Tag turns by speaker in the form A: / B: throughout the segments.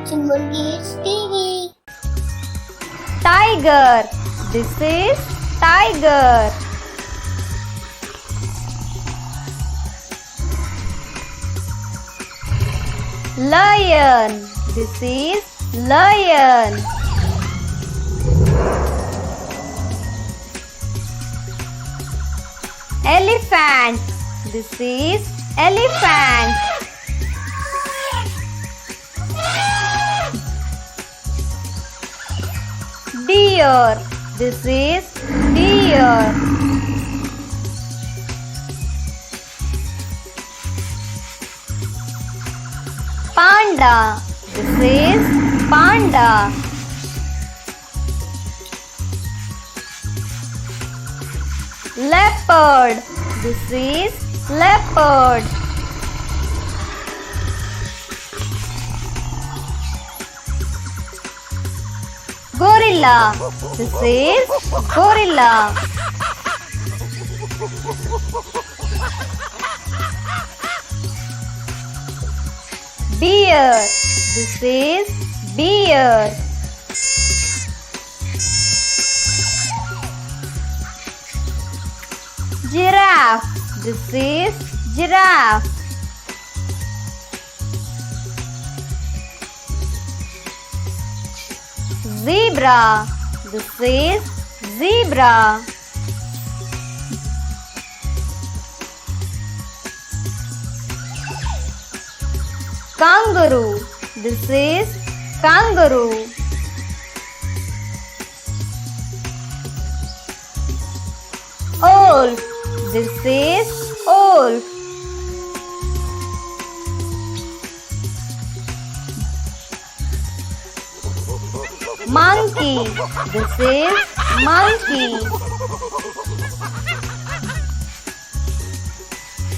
A: watching Murgi's TV.
B: Tiger. This is tiger. Lion. This is lion. Elephant. This is elephant. Deer. This is deer. Panda. This is panda. Leopard. This is leopard. Gorilla. This is gorilla. Bear. This is bear. Giraffe. This is giraffe. Zebra. This is zebra. Kangaroo. This is kangaroo. Wolf. This is wolf. Monkey. This is monkey.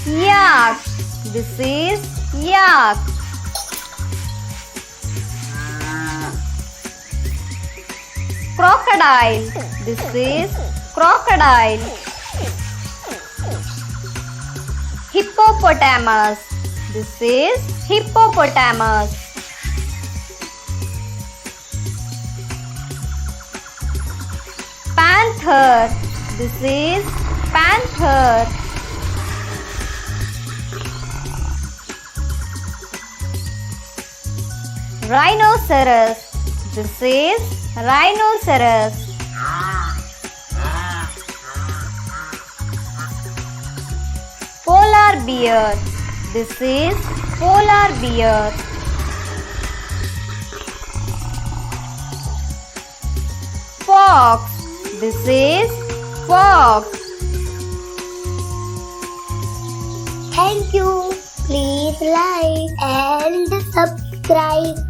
B: Yak. This is yak. Crocodile. This is crocodile. Hippopotamus. This is hippopotamus. Panther. This is panther. Rhinoceros. This is rhinoceros. Polar bear. This is polar bear. Fox. This is fox.
A: Thank you. Please like and subscribe.